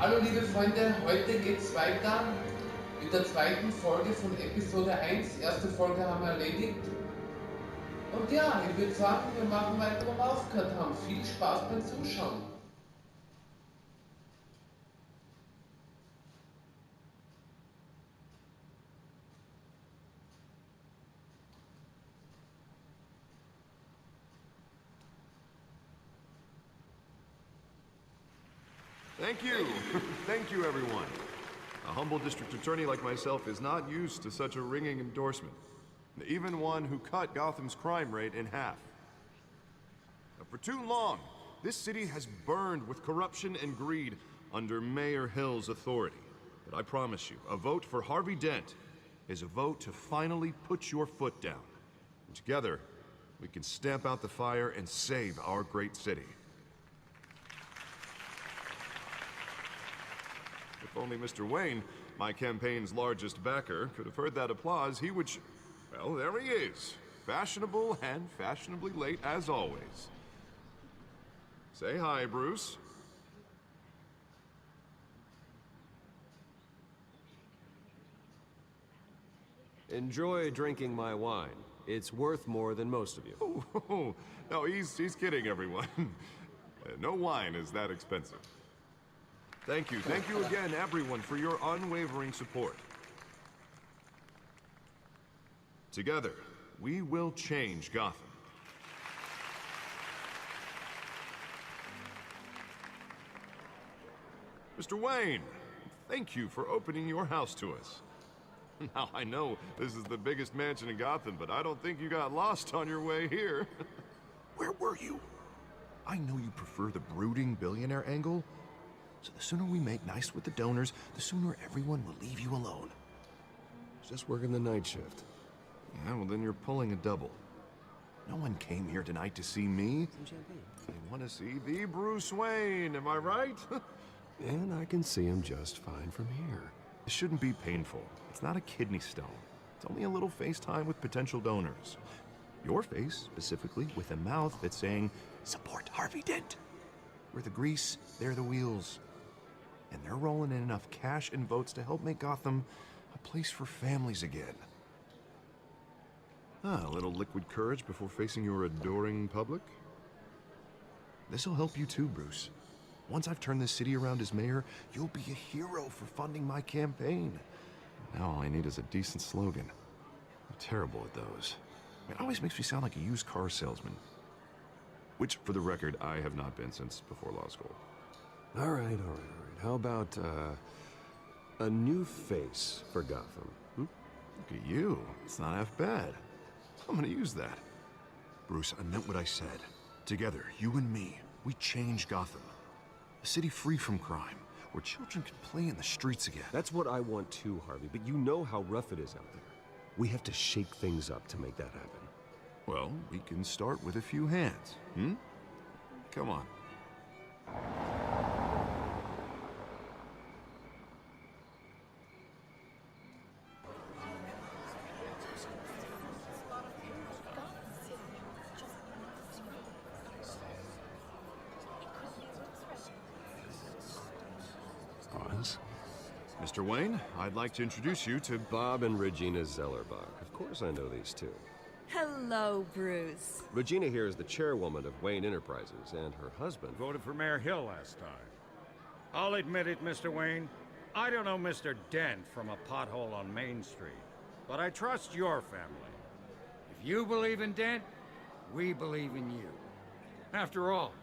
Hallo liebe Freunde, heute geht's weiter mit der zweiten Folge von Episode 1. Erste Folge haben wir erledigt. Und ja, ich würde sagen, wir machen weiter, wo wir aufgehört haben. Viel Spaß beim Zuschauen. Thank you. Thank you, everyone. A humble district attorney like myself is not used to such a ringing endorsement. Even one who cut Gotham's crime rate in half. For too long, this city has burned with corruption and greed under Mayor Hill's authority. But I promise you, a vote for Harvey Dent is a vote to finally put your foot down. And together, we can stamp out the fire and save our great city. If only Mr. Wayne, my campaign's largest backer, could have heard that applause, he would well, there he is. Fashionable and fashionably late as always. Say hi, Bruce. Enjoy drinking my wine. It's worth more than most of you. Oh, no, he's kidding, everyone. No wine is that expensive. Thank you again, everyone, for your unwavering support. Together, we will change Gotham. Mr. Wayne, thank you for opening your house to us. Now, I know this is the biggest mansion in Gotham, but I don't think you got lost on your way here. Where were you? I know you prefer the brooding billionaire angle, so the sooner we make nice with the donors, the sooner everyone will leave you alone. Just working the night shift. Yeah, well then you're pulling a double. No one came here tonight to see me. Some champagne. They want to see the Bruce Wayne, am I right? And I can see him just fine from here. This shouldn't be painful. It's not a kidney stone. It's only a little FaceTime with potential donors. Your face, specifically, with a mouth that's saying, support Harvey Dent. We're the grease, they're the wheels. And they're rolling in enough cash and votes to help make Gotham a place for families again. A little liquid courage before facing your adoring public. This'll help you too, Bruce. Once I've turned this city around as mayor, you'll be a hero for funding my campaign. Now all I need is a decent slogan. I'm terrible at those. It always makes me sound like a used car salesman. Which, for the record, I have not been since before law school. All right. How about, a new face for Gotham? Look at you. It's not half bad. I'm gonna use that. Bruce, I meant what I said. Together, you and me, we change Gotham. A city free from crime, where children can play in the streets again. That's what I want too, Harvey, but you know how rough it is out there. We have to shake things up to make that happen. Well, we can start with a few hands, Come on. Mr. Wayne, I'd like to introduce you to Bob and Regina Zellerbach. Of course I know these two. Hello, Bruce. Regina here is the chairwoman of Wayne Enterprises, and her husband... Voted for Mayor Hill last time. I'll admit it, Mr. Wayne. I don't know Mr. Dent from a pothole on Main Street, but I trust your family. If you believe in Dent, we believe in you. After all,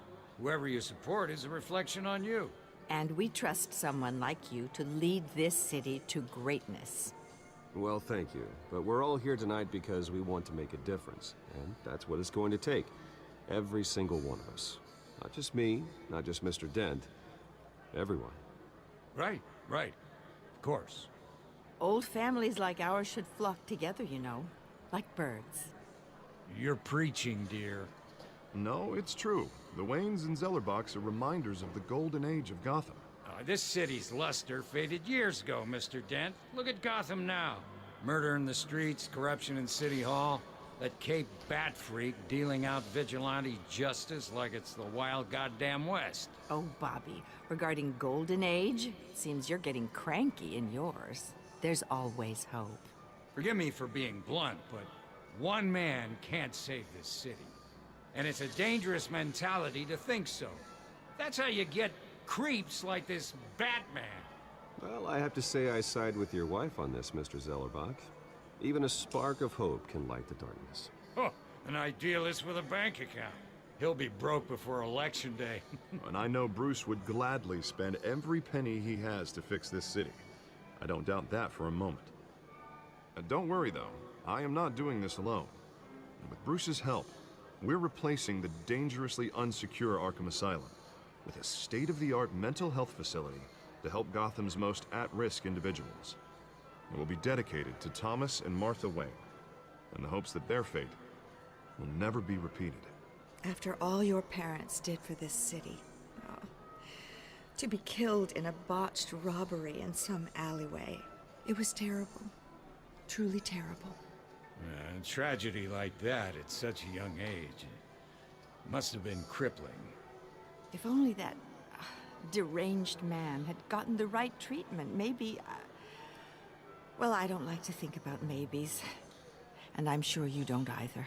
whoever you support is a reflection on you. And we trust someone like you to lead this city to greatness. Well, thank you. But we're all here tonight because we want to make a difference. And that's what it's going to take. Every single one of us. Not just me, not just Mr. Dent. Everyone. Right. Of course. Old families like ours should flock together, you know. Like birds. You're preaching, dear. No, it's true. The Waynes and Zellerbachs are reminders of the golden age of Gotham. This city's luster faded years ago, Mr. Dent. Look at Gotham now. Murder in the streets, corruption in City Hall. That Cape Bat freak dealing out vigilante justice like it's the wild goddamn West. Oh, Bobby, regarding Golden Age, seems you're getting cranky in yours. There's always hope. Forgive me for being blunt, but one man can't save this city. And it's a dangerous mentality to think so. That's how you get creeps like this Batman. Well, I have to say I side with your wife on this, Mr. Zellerbach. Even a spark of hope can light the darkness. Oh, an idealist with a bank account. He'll be broke before Election Day. And I know Bruce would gladly spend every penny he has to fix this city. I don't doubt that for a moment. Don't worry, though. I am not doing this alone. With Bruce's help, we're replacing the dangerously unsecure Arkham Asylum with a state-of-the-art mental health facility to help Gotham's most at-risk individuals. It will be dedicated to Thomas and Martha Wayne, in the hopes that their fate will never be repeated. After all your parents did for this city, oh, to be killed in a botched robbery in some alleyway, it was terrible. Truly terrible. A tragedy like that at such a young age must have been crippling. If only that deranged man had gotten the right treatment, maybe... Well, I don't like to think about maybes. And I'm sure you don't either.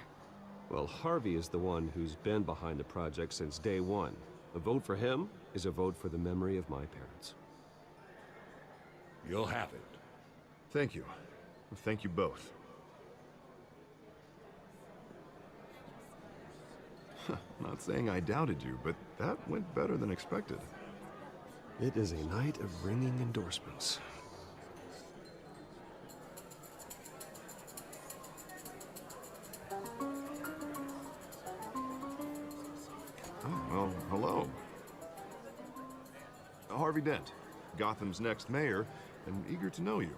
Well, Harvey is the one who's been behind the project since day one. A vote for him is a vote for the memory of my parents. You'll have it. Thank you. Thank you both. Not saying I doubted you, but that went better than expected. It is a night of ringing endorsements. Oh, well, hello. Harvey Dent, Gotham's next mayor, and eager to know you.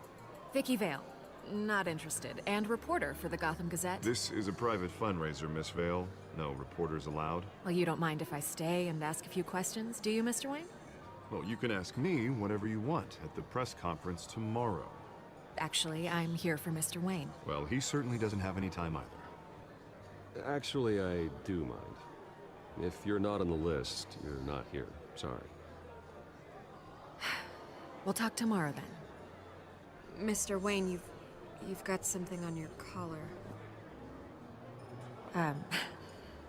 Vicky Vale. Not interested. And reporter for the Gotham Gazette. This is a private fundraiser, Miss Vale. No reporters allowed. Well, you don't mind if I stay and ask a few questions, do you, Mr. Wayne? Well, you can ask me whatever you want at the press conference tomorrow. Actually, I'm here for Mr. Wayne. Well, he certainly doesn't have any time either. Actually, I do mind. If you're not on the list, you're not here. Sorry. We'll talk tomorrow then. Mr. Wayne, you've got something on your collar.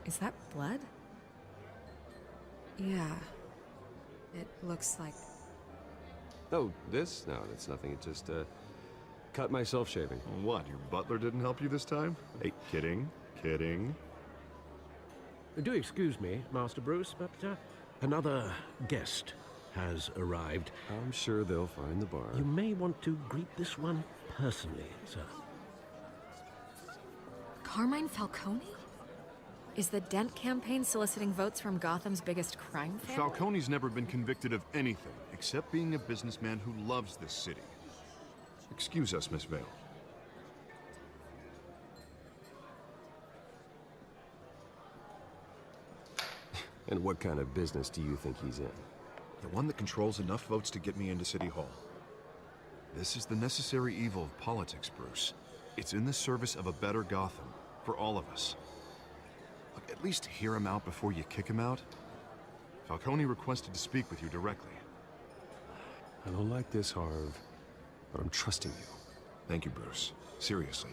Is that blood? Yeah. It looks like... Oh, this? No, that's nothing. It just, cut myself shaving. What, your butler didn't help you this time? Hey, kidding, kidding. Do excuse me, Master Bruce, but another guest has arrived. I'm sure they'll find the bar. You may want to greet this one personally, sir. Carmine Falcone? Is the Dent campaign soliciting votes from Gotham's biggest crime family? Falcone's never been convicted of anything except being a businessman who loves this city. Excuse us, Miss Vale. And what kind of business do you think he's in? The one that controls enough votes to get me into City Hall. This is the necessary evil of politics, Bruce. It's in the service of a better Gotham, for all of us. Look, at least hear him out before you kick him out. Falcone requested to speak with you directly. I don't like this, Harv, but I'm trusting you. Thank you, Bruce. Seriously.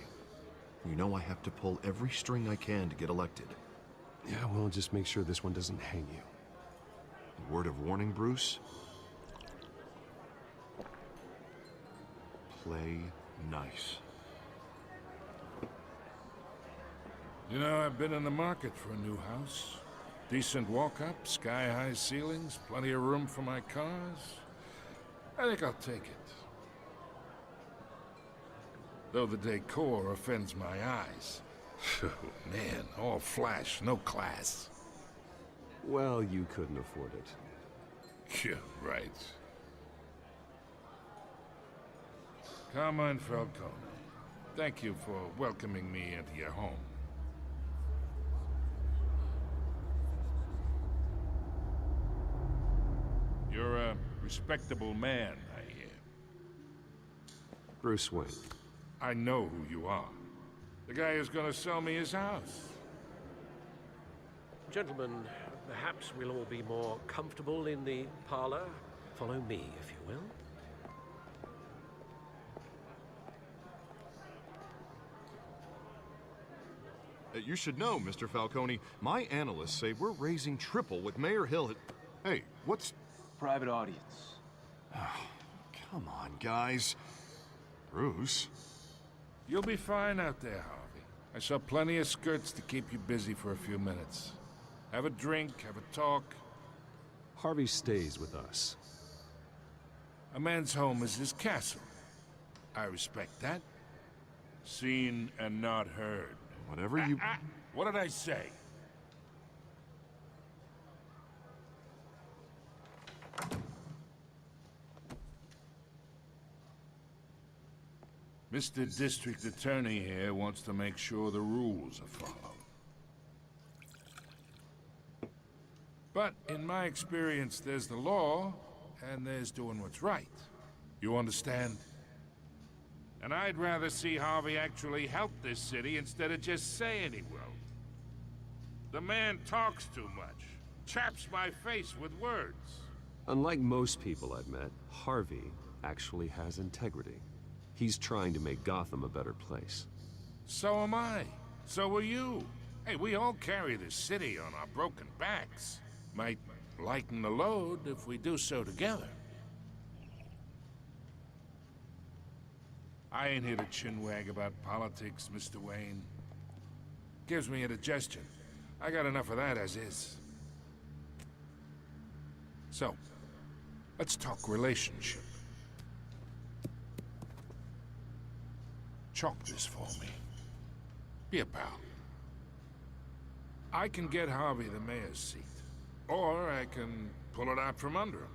You know I have to pull every string I can to get elected. Yeah, well, just make sure this one doesn't hang you. A word of warning, Bruce? Play nice. You know, I've been in the market for a new house. Decent walk-up, sky-high ceilings, plenty of room for my cars. I think I'll take it. Though the decor offends my eyes. Man, all flash, no class. Well, you couldn't afford it. Yeah, right. Carmine Falcone, thank you for welcoming me into your home. You're a respectable man, I hear. Bruce Wayne. I know who you are. The guy who's gonna sell me his house. Gentlemen, perhaps we'll all be more comfortable in the parlor. Follow me, if you will. You should know, Mr. Falcone, my analysts say we're raising triple with Mayor Hill. Hey, what's... Private audience. Come on, guys. Bruce? You'll be fine out there, Harvey. I saw plenty of skirts to keep you busy for a few minutes. Have a drink, have a talk. Harvey stays with us. A man's home is his castle. I respect that. Seen and not heard. Whatever you... What did I say? Mr. District Attorney here wants to make sure the rules are followed. But in my experience, there's the law, and there's doing what's right. You understand? And I'd rather see Harvey actually help this city instead of just saying he will. The man talks too much, chaps my face with words. Unlike most people I've met, Harvey actually has integrity. He's trying to make Gotham a better place. So am I. So are you. Hey, we all carry this city on our broken backs. Might lighten the load if we do so together. I ain't here to chinwag about politics, Mr. Wayne. Gives me indigestion. I got enough of that as is. So, let's talk relationship. Chalk this for me. Be a pal. I can get Harvey the mayor's seat, or I can pull it out from under him.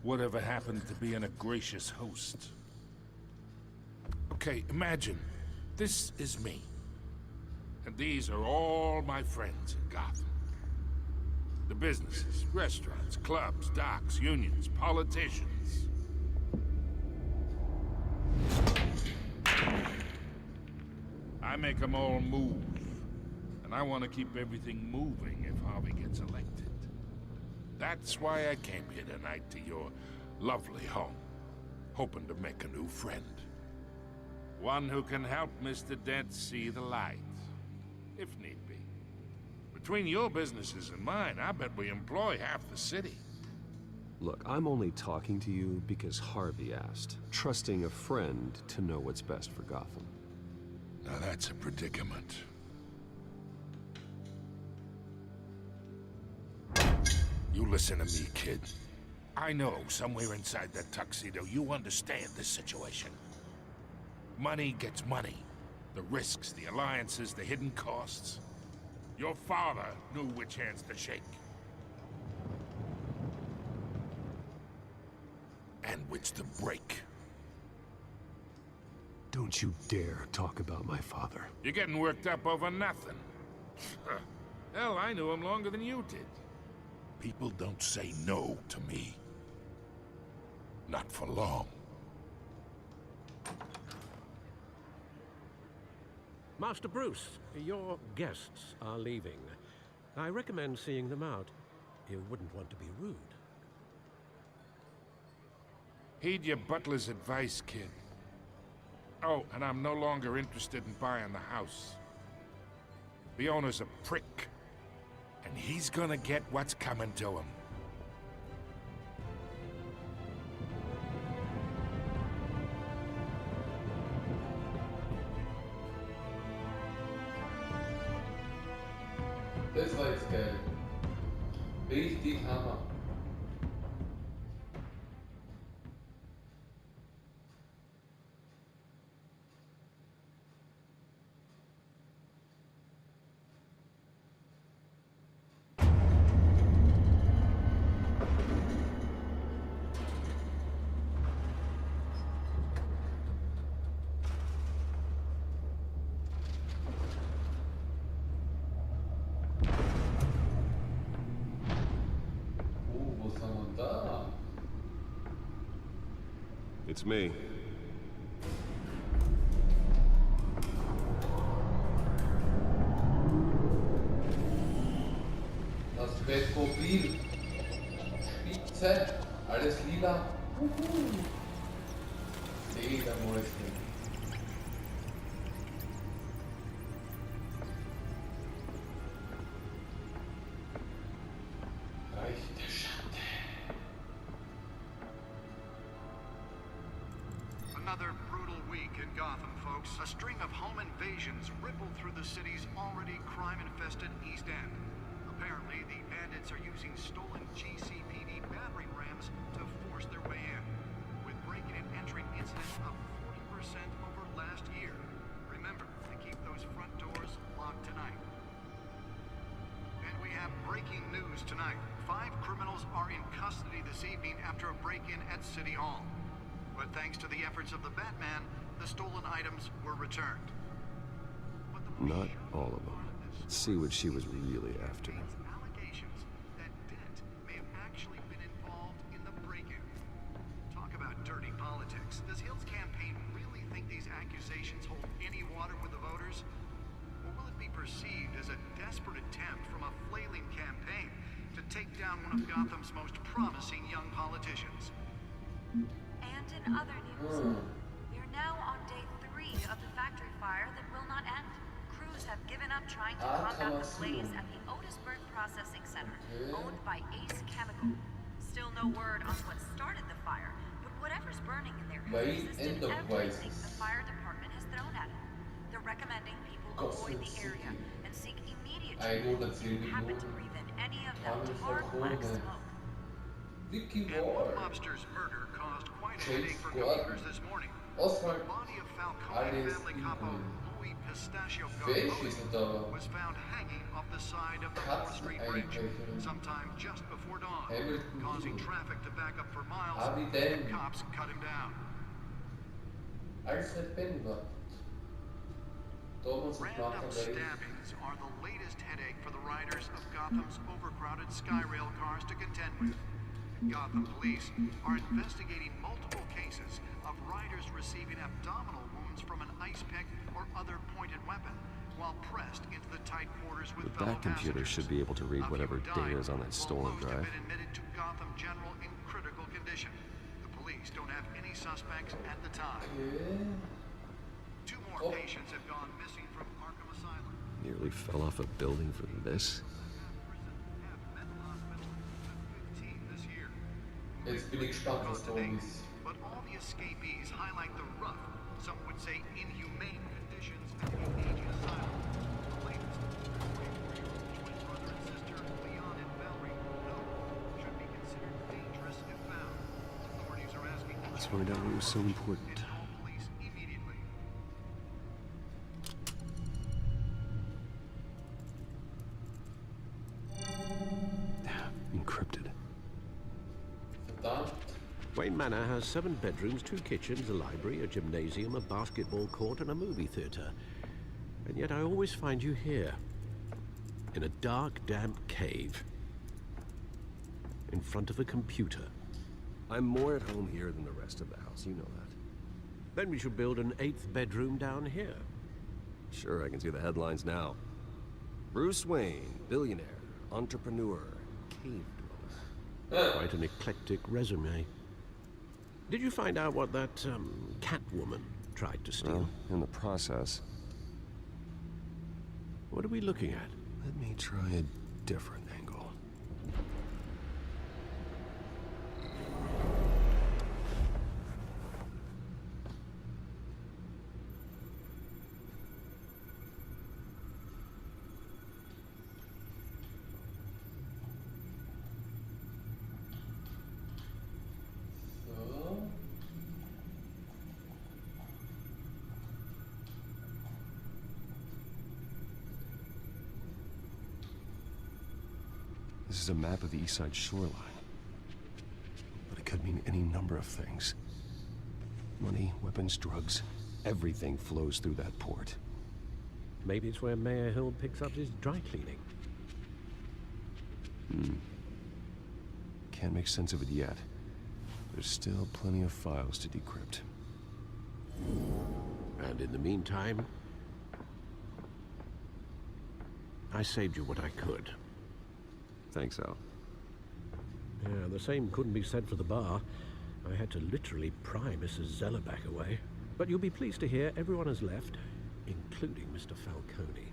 Whatever happened to being a gracious host? Okay, imagine, this is me. And these are all my friends in Gotham. The businesses, restaurants, clubs, docks, unions, politicians. I make them all move. And I want to keep everything moving if Harvey gets elected. That's why I came here tonight to your lovely home, hoping to make a new friend. One who can help Mr. Dent see the light, if need be. Between your businesses and mine, I bet we employ half the city. Look, I'm only talking to you because Harvey asked, trusting a friend to know what's best for Gotham. Now that's a predicament. You listen to me, kid. I know somewhere inside that tuxedo you understand this situation. Money gets money. The risks, the alliances, the hidden costs. Your father knew which hands to shake. And which to break. Don't you dare talk about my father. You're getting worked up over nothing. Hell, I knew him longer than you did. People don't say no to me. Not for long. Master Bruce, your guests are leaving. I recommend seeing them out. You wouldn't want to be rude. Heed your butler's advice, kid. Oh, and I'm no longer interested in buying the house. The owner's a prick. And he's gonna get what's coming to him. Das war jetzt geil. Richtig Hammer. It's me. Batmobil. Spitze. Alles lila. Ledermäuschen. Reich der Schatten. Another brutal week in Gotham, folks. A string of home invasions rippled through the city's already crime-infested East End. Apparently, the bandits are using stolen GCPD battering rams to force their way in, with breaking and entering incidents up 40% over last year. Remember to keep those front doors locked tonight. And we have breaking news tonight. 5 criminals are in custody this evening after a break-in at City Hall. But thanks to the efforts of the Batman, the stolen items were returned. But the Not all of them. Let's see what she was really after. allegations that Dent may have actually been involved in the break-in. Talk about dirty politics. Does Hill's campaign really think these accusations hold any water with the voters? Or will it be perceived as a desperate attempt from a flailing campaign to take down one of Gotham's most promising young politicians? And in other news, we are now on day 3 of the factory fire that will not end. Crews have given up trying to combat the blaze at the Otisburg Processing Center, owned by Ace Chemical. Still no word on what started the fire, but whatever's burning in there has resisted everything the fire department has thrown at it. They're recommending people avoid the area and seek immediate treatment if you happen to breathe in any of that tar black smoke. Vicky And Ward. Lobster's murder caused quite a James headache for Squad. commuters this morning. Oswald. The body of Falcone Alles family capo in Louis Pistachio Welche Gargoni sind da? was found hanging off the side of the 4th Street Bridge Katzeneinbrecherin. sometime just before dawn, Hamilton causing Hill. traffic to back up for miles. Harvey Dent. Cops cut him down. Alfred Penrod. Thomas und Random Martha Wayne. stabbings are the latest headache for the riders of Gotham's overcrowded Skyrail cars to contend with. Gotham police are investigating multiple cases of riders receiving abdominal wounds from an ice pick or other pointed weapon while pressed into the tight quarters with The fellow back computer passengers. should be able to read A few whatever died, data is on that while stolen most have drive. been admitted to Gotham General in critical condition. The police don't have any suspects at the time. Okay. 2 more patients have gone missing from Arkham Asylum. Nearly fell off a building for this. Jetzt bin ich gespannt, was da oben ist. But all the escapees highlight the rough, some would say inhumane conditions at the aging asylum. The latest, twin brother and sister, Leon and Valerie, should be considered dangerous if found. Authorities are asking Let's find out what was so important. to call police immediately. Encrypted. Verdammt. Wayne Manor has 7 bedrooms, 2 kitchens, a library, a gymnasium, a basketball court, and a movie theater. And yet I always find you here. In a dark, damp cave. In front of a computer. I'm more at home here than the rest of the house, you know that. Then we should build an 8th bedroom down here. Sure, I can see the headlines now. Bruce Wayne, billionaire, entrepreneur, cave dweller. Quite an eclectic resume. Did you find out what that, Catwoman tried to steal? Well, in the process. What are we looking at? Let me try a different angle. So. This is a map of the East Side shoreline. But it could mean any number of things. Money, weapons, drugs, everything flows through that port. Maybe it's where Mayor Hill picks up his dry cleaning. Can't make sense of it yet. There's still plenty of files to decrypt. And in the meantime, I saved you what I could. Thanks, Al. Yeah, the same couldn't be said for the bar. I had to literally pry Mrs. Zellerback away. But you'll be pleased to hear everyone has left, including Mr. Falcone.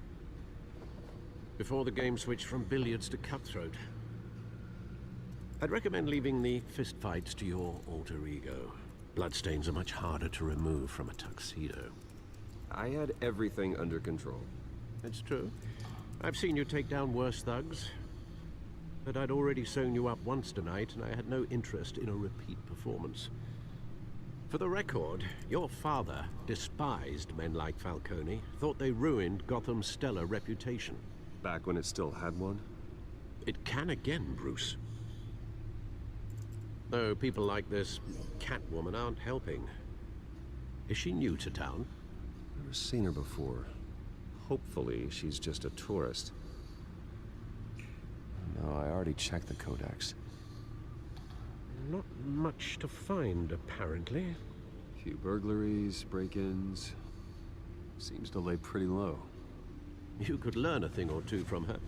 Before the game switched from billiards to cutthroat. I'd recommend leaving the fistfights to your alter ego. Bloodstains are much harder to remove from a tuxedo. I had everything under control. It's true. I've seen you take down worse thugs. But I'd already sewn you up once tonight, and I had no interest in a repeat performance. For the record, your father despised men like Falcone, thought they ruined Gotham's stellar reputation. Back when it still had one? It can again, Bruce. Though people like this Catwoman aren't helping. Is she new to town? Never seen her before. Hopefully, she's just a tourist. No, I already checked the codex. Not much to find, apparently. Few burglaries, break-ins. Seems to lay pretty low. You could learn a thing or two from her.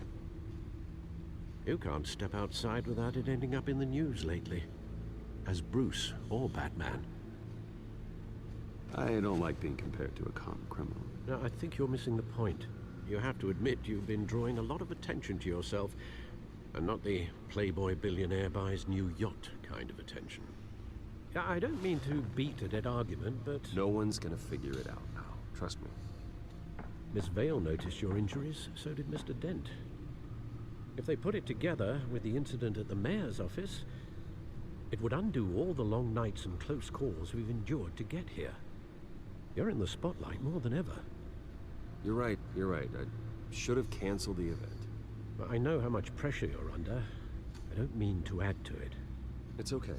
You can't step outside without it ending up in the news lately. As Bruce or Batman. I don't like being compared to a common criminal. No, I think you're missing the point. You have to admit you've been drawing a lot of attention to yourself, and not the playboy billionaire buys new yacht kind of attention. I don't mean to beat a dead argument, but... No one's gonna figure it out now. Trust me. Miss Vale noticed your injuries, so did Mr. Dent. If they put it together with the incident at the mayor's office, it would undo all the long nights and close calls we've endured to get here. You're in the spotlight more than ever. You're right. I should have canceled the event. I know how much pressure you're under. I don't mean to add to it. It's okay.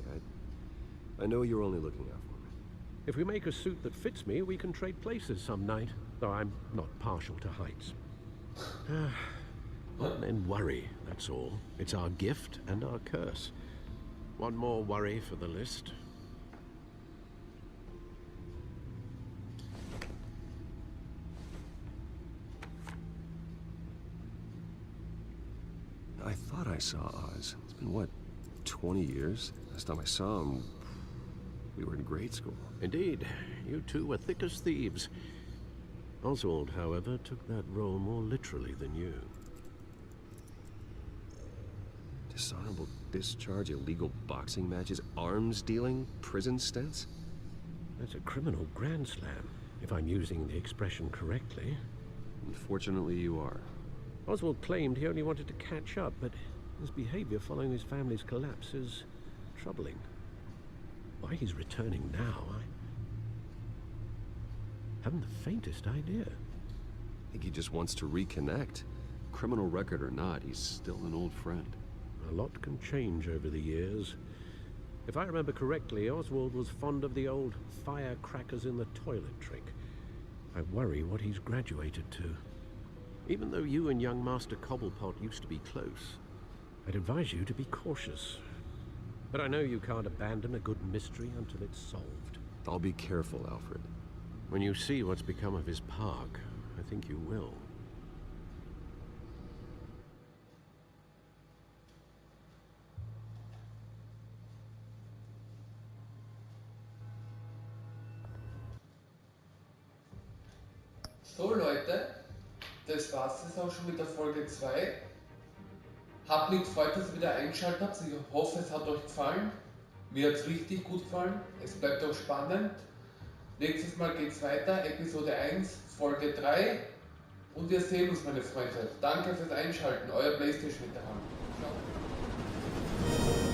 I know you're only looking out for me. If we make a suit that fits me, we can trade places some night. Though I'm not partial to heights. Let men worry, that's all. It's our gift and our curse. One more worry for the list. I thought I saw Oz. It's been, what, 20 years? Last time I saw him, we were in grade school. Indeed. You two were thick as thieves. Oswald, however, took that role more literally than you. Dishonorable discharge, illegal boxing matches, arms dealing, prison stints? That's a criminal grand slam, if I'm using the expression correctly. Unfortunately, you are. Oswald claimed he only wanted to catch up, but his behavior following his family's collapse is troubling. Why he's returning now, I haven't the faintest idea. I think he just wants to reconnect. Criminal record or not, he's still an old friend. A lot can change over the years. If I remember correctly, Oswald was fond of the old firecrackers in the toilet trick. I worry what he's graduated to. Even though you and young Master Cobblepot used to be close, I'd advise you to be cautious. But I know you can't abandon a good mystery until it's solved. I'll be careful, Alfred. When you see what's become of his park, I think you will. So Leute, das war's jetzt auch schon mit der Folge 2. Hat mich gefreut, dass ihr wieder eingeschaltet habt. Ich hoffe, es hat euch gefallen. Mir hat es richtig gut gefallen. Es bleibt auch spannend. Nächstes Mal geht's weiter, Episode 1, Folge 3. Und wir sehen uns, meine Freunde. Danke fürs Einschalten, euer PlayStation-Veteran. Ciao.